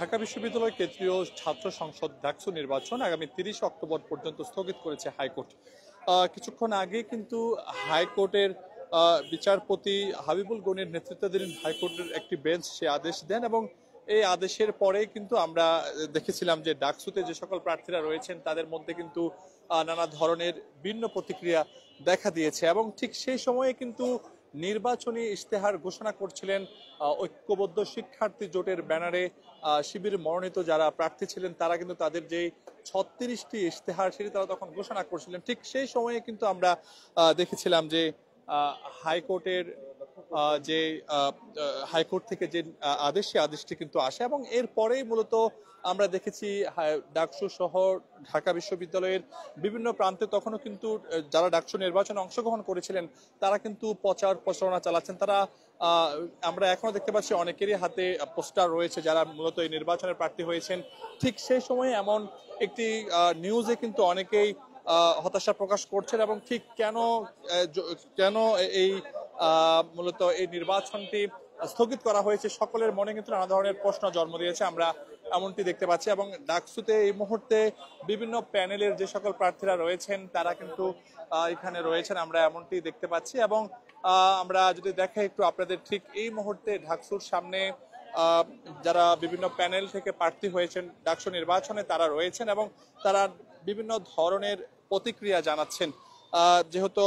ঢাকা বিশ্ববিদ্যালয় কেন্দ্রীয় ছাত্র সংসদ ডাকসু নির্বাচন আগামী 30 অক্টোবর পর্যন্ত স্থগিত করেছে হাইকোর্ট। কিছুক্ষণ আগে কিন্তু হাইকোর্টের বিচারপতি হাবিবুল গনির নেতৃত্বাধীন হাইকোর্টের একটি বেঞ্চ সে আদেশ দেন এবং এই আদেশের পরে কিন্তু আমরা দেখেছিলাম যে ডাকসুতে যে সকল প্রার্থীরা রয়েছেন তাদের মধ্যে কিন্তু নানা ধরনের ভিন্ন প্রতিক্রিয়া দেখা দিয়েছে এবং ঠিক সেই সময়ে কিন্তু নির্বাচনী ইশতেহার ঘোষণা করছিলেন ঐক্যবদ্ধ শিক্ষার্থী জোটের ব্যানারে শিবির মনোনীত যারা প্রার্থী ছিলেন তারা কিন্তু তাদের যে 36টি ইশতেহার সেটি তারা তখন ঘোষণা করছিলেন। ঠিক সেই সময়ে কিন্তু আমরা দেখেছিলাম যে হাইকোর্টের যে হাইকোর্ট থেকে যে আদেশটি কিন্তু আসে এবং এরপরেই মূলত আমরা দেখেছি ডাকসু সহ ঢাকা বিশ্ববিদ্যালয়ের বিভিন্ন প্রান্তে তখনও কিন্তু যারা ডাকসু নির্বাচনে অংশগ্রহণ করেছিলেন তারা কিন্তু প্রচার প্রচারণা চালাচ্ছেন। তারা আমরা এখনো দেখতে পাচ্ছি অনেকেরই হাতে পোস্টার রয়েছে যারা মূলত এই নির্বাচনের প্রার্থী হয়েছেন। ঠিক সেই সময়ে এমন একটি নিউজে কিন্তু অনেকেই হতাশা প্রকাশ করছেন এবং ঠিক কেন এই মূলত এই নির্বাচনটি স্থগিত করা হয়েছে সকলের মনে কিন্তু নানা ধরনের প্রশ্ন জন্ম দিয়েছে। আমরা এমনটি দেখতে পাচ্ছি এবং ডাকসুতে এই মুহূর্তে বিভিন্ন প্যানেলের যে সকল প্রার্থীরা রয়েছেন তারা কিন্তু এখানে রয়েছেন, আমরা এমনটি দেখতে পাচ্ছি এবং আমরা যদি দেখাই একটু আপনাদের, ঠিক এই মুহূর্তে ডাকসুর সামনে যারা বিভিন্ন প্যানেল থেকে প্রার্থী হয়েছেন ডাকসু নির্বাচনে তারা রয়েছেন এবং তারা বিভিন্ন ধরনের প্রতিক্রিয়া জানাচ্ছেন। যেহেতু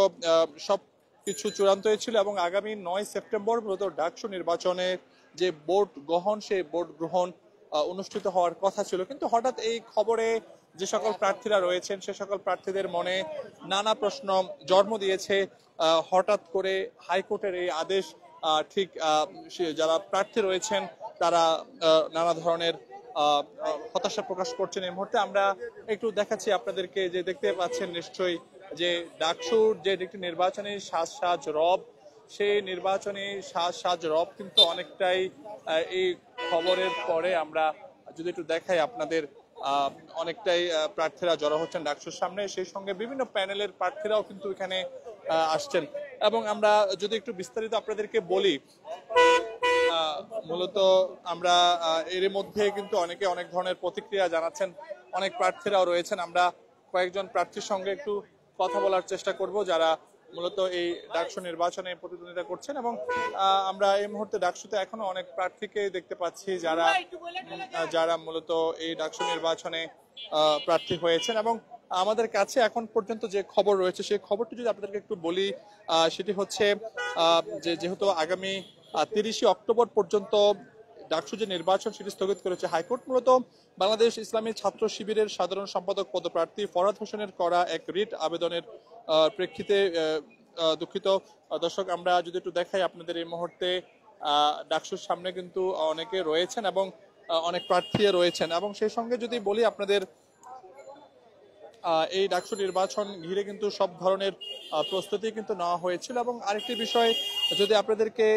সব কিছু চূড়ান্ত হয়েছিল এবং আগামী 9 সেপ্টেম্বর মূলত ডাকসু নির্বাচনের যে ভোট গ্রহণ সেই ভোট গ্রহণ অনুষ্ঠিত হওয়ার কথা ছিল, কিন্তু হঠাৎ এই খবরে যে সকল প্রার্থীরা রয়েছেন সে সকল প্রার্থীদের মনে নানা প্রশ্ন জন্ম দিয়েছে। হঠাৎ করে হাইকোর্টের এই আদেশ ঠিক যারা প্রার্থী রয়েছেন তারা নানা ধরনের হতাশা প্রকাশ করছেন। এই মুহূর্তে আমরা একটু দেখাচ্ছি আপনাদেরকে, যে দেখতে পাচ্ছেন নিশ্চয়ই যে ডাকসুর যে একটি নির্বাচনী সাজ রব, সেই নির্বাচনী সাজ রব কিন্তু অনেকটাই এই খবরের পরে আমরা যদি একটু দেখাই আপনাদের অনেকটাই প্রার্থীরা জড়ো হচ্ছেন ডাকসুর সামনে, সেই সঙ্গে বিভিন্ন প্যানেলের প্রার্থীরাও কিন্তু এখানে আসছেন এবং আমরা যদি একটু বিস্তারিত আপনাদেরকে বলি, মূলত আমরা এর মধ্যে কিন্তু অনেকে অনেক ধরনের প্রতিক্রিয়া জানাচ্ছেন, অনেক প্রার্থীরাও রয়েছেন। আমরা কয়েকজন প্রার্থীর সঙ্গে একটু কথা বলার চেষ্টা করব যারা মূলত এই ডাকসু নির্বাচনে প্রতিদ্বন্দ্বিতা করছেন এবং আমরা এই মুহূর্তে ডাকসুতে এখনো অনেক প্রার্থীকে দেখতে পাচ্ছি যারা মূলত এই ডাকসু নির্বাচনে প্রার্থী হয়েছেন এবং আমাদের কাছে এখন পর্যন্ত যে খবর রয়েছে সেই খবরটি যদি আপনাদেরকে একটু বলি, সেটি হচ্ছে যে যেহেতু আগামী 30 অক্টোবর পর্যন্ত ডাকসু যে নির্বাচন সেটি স্থগিত করেছে হাইকোর্ট, মূলত বাংলাদেশ ইসলামী ছাত্র শিবিরের সাধারণ সম্পাদক পদপ্রার্থী ফরহাদ হোসেনের করা এক রিট আবেদনের প্রেক্ষিতে দুঃখিত দর্শক, আমরা যদি একটু দেখাই আপনাদের, এই মুহূর্তে ডাকসুর সামনে কিন্তু অনেকে রয়েছেন এবং অনেক প্রার্থী রয়েছেন এবং সেই সঙ্গে যদি বলি আপনাদের এই ডাকসু নির্বাচন ঘিরে কিন্তু সব ধরনের প্রস্তুতি কিন্তু নেওয়া হয়েছিল এবং আরেকটি বিষয় যদি আপনাদেরকে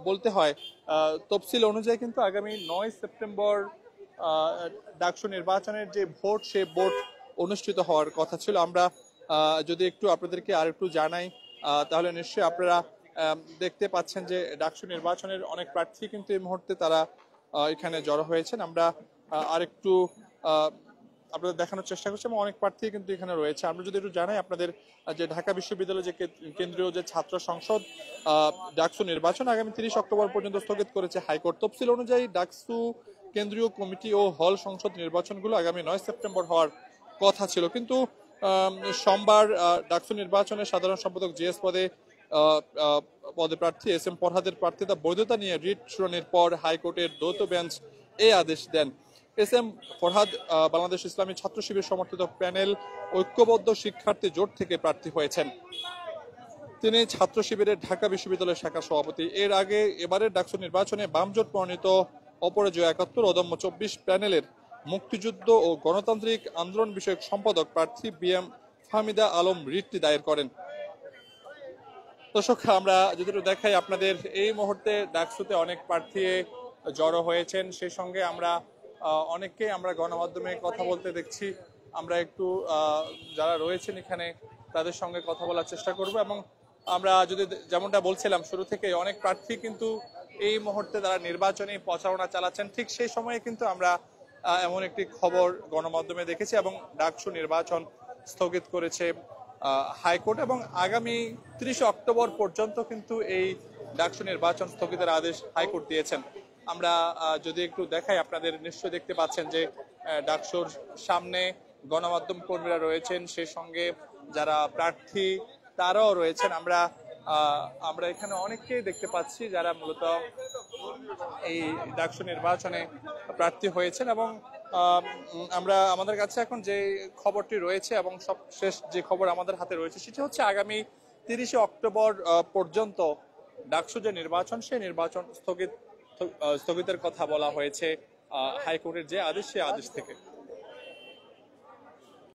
বলতে হয়, তফসিল অনুযায়ী কিন্তু আগামী 9 সেপ্টেম্বর ডাকসু নির্বাচনের যে ভোট সে ভোট অনুষ্ঠিত হওয়ার কথা ছিল। আমরা যদি একটু আপনাদেরকে আর একটু জানাই তাহলে নিশ্চয়ই আপনারা দেখতে পাচ্ছেন যে ডাকসু নির্বাচনের অনেক প্রার্থী কিন্তু এই মুহূর্তে তারা এখানে জড়ো হয়েছেন। আমরা আরেকটু আপনাদের দেখানোর চেষ্টা করছি এবং অনেক প্রার্থী কিন্তু এখানে রয়েছে। আমরা যদি একটু জানাই আপনাদের যে ঢাকা বিশ্ববিদ্যালয় যে কেন্দ্রীয় যে ছাত্র সংসদ ডাকসু নির্বাচন আগামী 30 অক্টোবর পর্যন্ত স্থগিত করেছে হাইকোর্ট। তফসিল অনুযায়ী ডাকসু কেন্দ্রীয় কমিটি ও হল সংসদ নির্বাচনগুলো আগামী 9 সেপ্টেম্বর হওয়ার কথা ছিল, কিন্তু সোমবার ডাকসু নির্বাচনের সাধারণ সম্পাদক জিএস পদে প্রার্থী এস এম ফরহাদের প্রার্থিতা বৈধতা নিয়ে রিট শুনানির পর হাইকোর্টের দ্বৈত বেঞ্চ এই আদেশ দেন। এস এম ফরহাদ বাংলাদেশ ইসলামী ছাত্র শিবির সমর্থিত প্যানেল ঐক্যবদ্ধ শিক্ষার্থী জোট থেকে প্রার্থী হয়েছেন। তিনি ছাত্র শিবিরের ঢাকা বিশ্ববিদ্যালয় শাখা সভাপতি। এর আগে এবারের ডাকসু নির্বাচনে বাম জোট প্রণীত অপরাজয় 71 অদম্য 24 প্যানেলের মুক্তিযুদ্ধ ও গণতান্ত্রিক আন্দোলন বিষয়ক সম্পাদক প্রার্থী বিএম ফাহমিদা আলম রিটটি দায়ের করেন। দর্শক, আমরা যদি একটু দেখাই আপনাদের, এই মুহূর্তে ডাকসুতে অনেক প্রার্থী জড়ো হয়েছেন, সেই সঙ্গে আমরা অনেককে আমরা গণমাধ্যমে কথা বলতে দেখছি। আমরা একটু যারা রয়েছেন এখানে তাদের সঙ্গে কথা বলার চেষ্টা করব এবং আমরা যদি যেমনটা বলছিলাম শুরু থেকে অনেক প্রার্থী কিন্তু এই মুহূর্তে তারা নির্বাচনী প্রচারণা চালাচ্ছেন। ঠিক সেই সময়ে কিন্তু আমরা এমন একটি খবর গণমাধ্যমে দেখেছি এবং ডাকসু নির্বাচন স্থগিত করেছে হাইকোর্ট এবং আগামী 30 অক্টোবর পর্যন্ত কিন্তু এই ডাকসু নির্বাচন স্থগিতের আদেশ হাইকোর্ট দিয়েছেন। আমরা যদি একটু দেখাই, আপনাদের নিশ্চয়ই দেখতে পাচ্ছেন যে ডাকসুর সামনে গণমাধ্যম কর্মীরা রয়েছেন, সেই সঙ্গে যারা প্রার্থী তারাও রয়েছেন। আমরা এখানে অনেককেই দেখতে পাচ্ছি যারা মূলত এই ডাকসু নির্বাচনে প্রার্থী হয়েছেন এবং আমাদের কাছে এখন যে খবরটি রয়েছে এবং সবশেষ যে খবর আমাদের হাতে রয়েছে সেটি হচ্ছে আগামী 30 অক্টোবর পর্যন্ত ডাকসু যে নির্বাচন, সেই নির্বাচন স্থগিতের কথা বলা হয়েছে হাইকোর্টের যে আদেশ, সেই আদেশ থেকে।